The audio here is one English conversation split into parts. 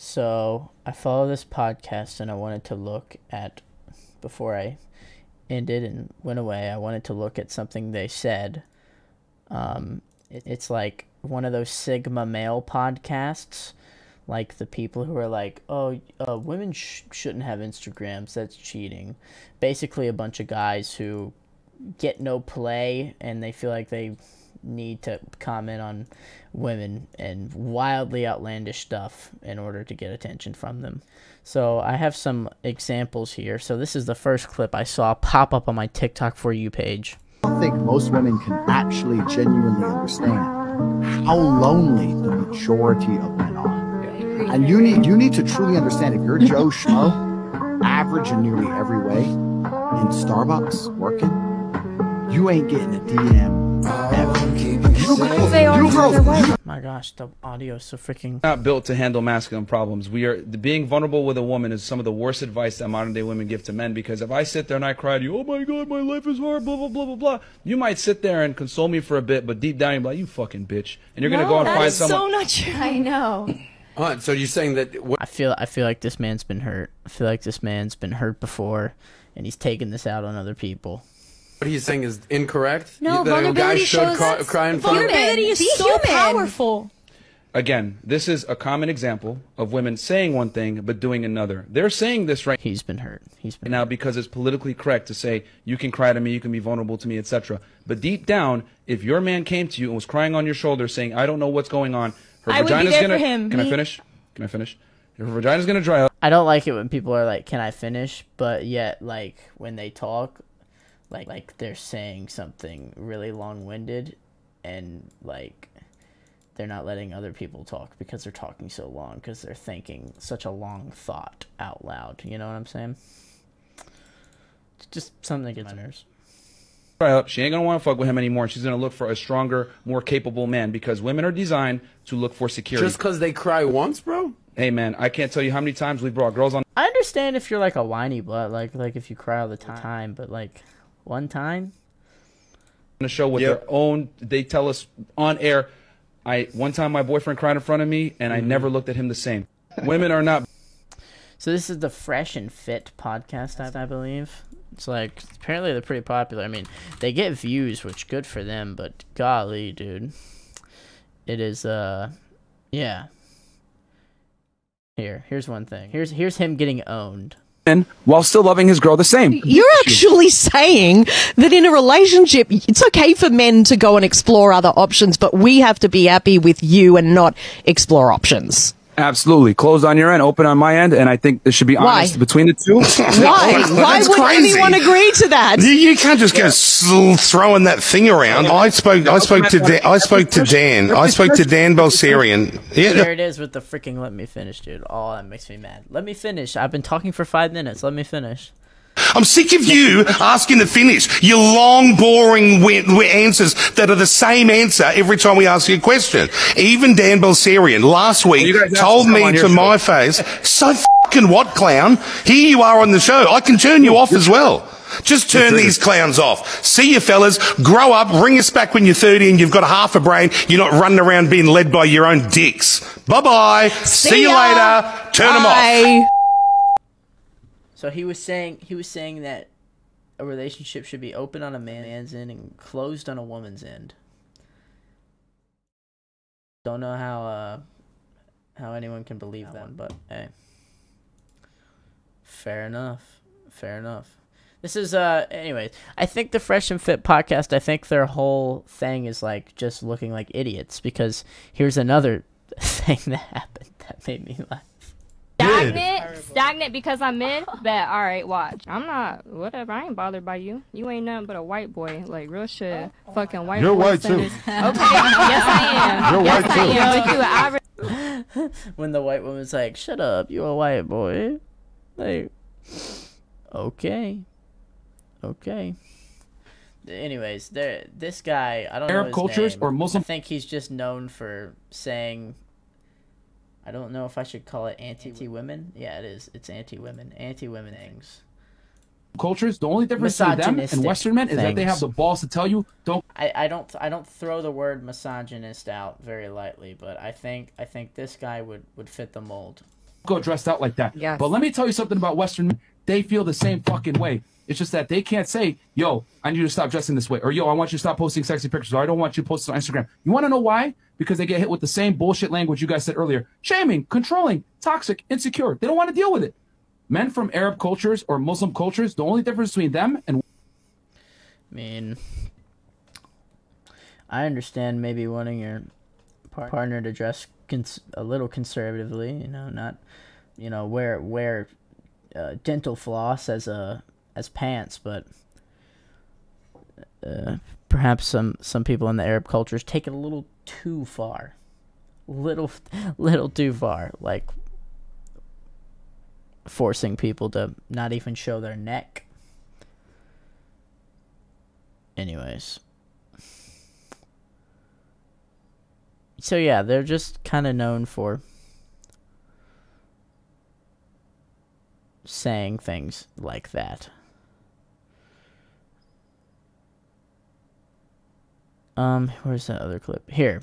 So I follow this podcast and I wanted to look at, before I ended and went away, I wanted to look at something they said. It's like one of those Sigma male podcasts, like the people who are like, oh, women shouldn't have Instagrams, that's cheating. Basically a bunch of guys who get no play and they feel like they need to comment on women and wildly outlandish stuff in order to get attention from them. So I have some examples here. So this is the first clip I saw pop up on my TikTok For You page. I don't think most women can actually genuinely understand how lonely the majority of men are. And you need to truly understand, if you're Joe Schmo, average in nearly every way, in Starbucks working, you ain't getting a DM ever. My gosh, the audio is so freaking... Not built to handle masculine problems. Being vulnerable with a woman is some of the worst advice that modern day women give to men, because if I sit there and I cry to you, oh my god, my life is hard, blah blah blah blah blah, you might sit there and console me for a bit, but deep down you're like, you fucking bitch, and you're gonna go and find someone. So not true. I know. So you're saying that I feel like this man's been hurt. I feel like this man's been hurt before, and he's taking this out on other people. what he's saying is incorrect? No, vulnerability shows cry in front of vulnerability is so powerful. Again, this is a common example of women saying one thing but doing another. They're saying this right He's been hurt. He's been now hurt. because it's politically correct to say you can cry to me, you can be vulnerable to me, etc. But deep down, if your man came to you and was crying on your shoulder saying, I don't know what's going on, her I would be vagina's there gonna for him. Can I finish? Can I finish? Her vagina's gonna dry up. I don't like it when people are like, can I finish? But yet, like, when they talk, like they're saying something really long-winded, and, like, they're not letting other people talk because they're talking so long, because they're thinking such a long thought out loud. You know what I'm saying? It's just something that gets on my nerves. Dry up. She ain't gonna want to fuck with him anymore. She's gonna look for a stronger, more capable man, because women are designed to look for security. Just because they cry once, bro? Hey man, I can't tell you how many times we've brought girls on. I understand if you're like a whiny butt, like if you cry all the time, but like one time The show with their own. They tell us on air. One time my boyfriend cried in front of me, and I never looked at him the same. Women are not. So this is the Fresh and Fit podcast, I believe. It's like, apparently they're pretty popular. I mean, they get views, which good for them, but golly, dude. It is, yeah. Here's one thing. Here's him getting owned. While still loving his girl the same. You're actually saying that in a relationship, it's okay for men to go and explore other options, but we have to be happy with you and not explore options. Absolutely. Closed on your end, open on my end, and I think there should be honest between the two. Why? Why would anyone agree to that? You can't just go throwing that thing around. I spoke to Dan Balserian. Yeah. There it is with the freaking let me finish, dude. Oh, that makes me mad. Let me finish. I've been talking for 5 minutes. Let me finish. I'm sick of you asking to finish your long, boring answers that are the same answer every time we ask you a question. Even Dan Balserian last week told me to my face, so fucking what, clown? Here you are on the show. I can turn you off as well. Just turn these clowns off. See you fellas, grow up, bring us back when you're 30 and you've got half a brain. You're not running around being led by your own dicks. Bye-bye. See you later. Turn them off. So he was saying that a relationship should be open on a man's end and closed on a woman's end. Don't know how anyone can believe that one, but hey. Fair enough. Fair enough. This is anyways, I think the Fresh and Fit podcast, I think their whole thing is like just looking like idiots, because here's another thing that happened that made me laugh. Stagnant because I'm mid? Bet, alright, watch. I'm not, whatever, I ain't bothered by you. You ain't nothing but a white boy. Like, real shit. Fucking white boy. You're white too. Okay, yes I am. You're yes white I too. am. But you average. When the white woman's like, shut up, you a white boy. Like, okay. Anyways, this guy, I don't know his cultures name. or Muslim. I think he's just known for saying, I don't know if I should call it anti-women. Yeah, it is. It's anti-women. Anti-women things. Cultures, the only difference between them and Western men is that they have the balls to tell you don't. I don't throw the word misogynist out very lightly, but I think this guy would fit the mold. go dressed out like that. Yes. But let me tell you something about Western men. They feel the same fucking way. It's just that they can't say, yo, I need you to stop dressing this way. Or, yo, I want you to stop posting sexy pictures. Or I don't want you to post on Instagram. You want to know why? Because they get hit with the same bullshit language you guys said earlier. Shaming, controlling, toxic, insecure. They don't want to deal with it. Men from Arab cultures or Muslim cultures, the only difference between them and... I mean, I understand maybe wanting your partner to dress a little conservatively, you know, not, you know, wear dental floss as pants, but perhaps some people in the Arab cultures take it a little too far, little too far, like forcing people to not even show their neck. Anyways, so yeah, they're just kind of known for saying things like that. Where's that other clip? Here.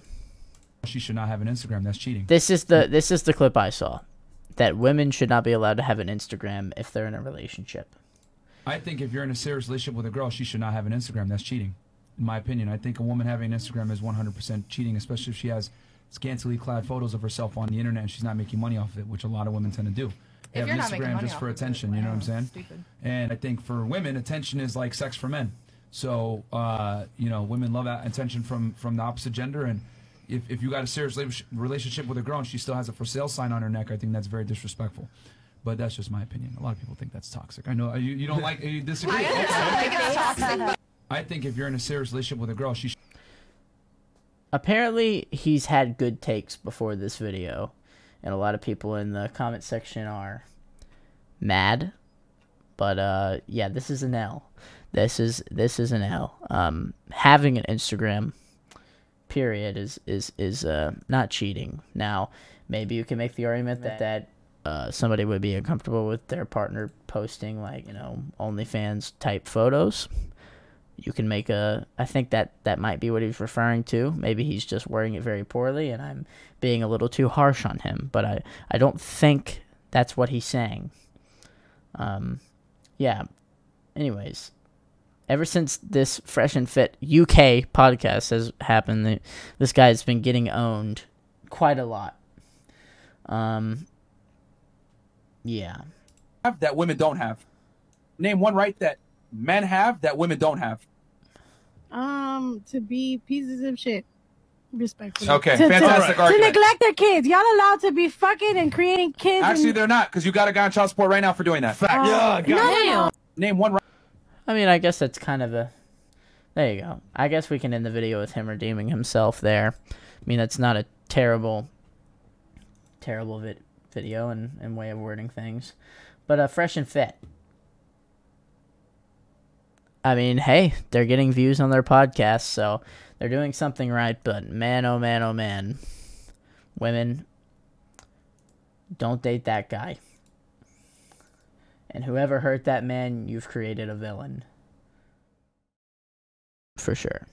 She should not have an Instagram. That's cheating. This is the clip I saw. That women should not be allowed to have an Instagram if they're in a relationship. I think if you're in a serious relationship with a girl, she should not have an Instagram. That's cheating. In my opinion, I think a woman having an Instagram is 100% cheating, especially if she has scantily clad photos of herself on the internet and she's not making money off of it, which a lot of women tend to do. They have Instagram just for attention, you know what I'm saying? Stupid. And I think for women, attention is like sex for men. So, you know, women love that attention from the opposite gender. And if you got a serious relationship with a girl and she still has a for sale sign on her neck, I think that's very disrespectful. But that's just my opinion. A lot of people think that's toxic. I know you don't like, you disagree. I think if you're in a serious relationship with a girl, she should. Apparently, he's had good takes before this video, and a lot of people in the comment section are mad. But yeah, this is an L. This is an L. Having an Instagram, period, is not cheating. Now, maybe you can make the argument that somebody would be uncomfortable with their partner posting, like, you know, OnlyFans type photos. You can make I think that might be what he's referring to. Maybe he's just wording it very poorly and I'm being a little too harsh on him, but I don't think that's what he's saying. Yeah. Anyways, ever since this Fresh and Fit UK podcast has happened, this guy's been getting owned quite a lot. Yeah. That women don't have. Name one right that men have that women don't have. To be pieces of shit. Respectfully. Okay, fantastic to argument. neglect their kids. Y'all allowed to be fucking and creating kids. Actually, they're not, because you got a guy on child support right now for doing that. Fact. No. Name one right. I mean, I guess that's kind of a... There you go. I guess we can end the video with him redeeming himself there. I mean, that's not a terrible video and way of wording things. But Fresh and Fit. I mean, hey, they're getting views on their podcast, so they're doing something right, but man, oh man, oh man. Women, don't date that guy. And whoever hurt that man, you've created a villain. For sure.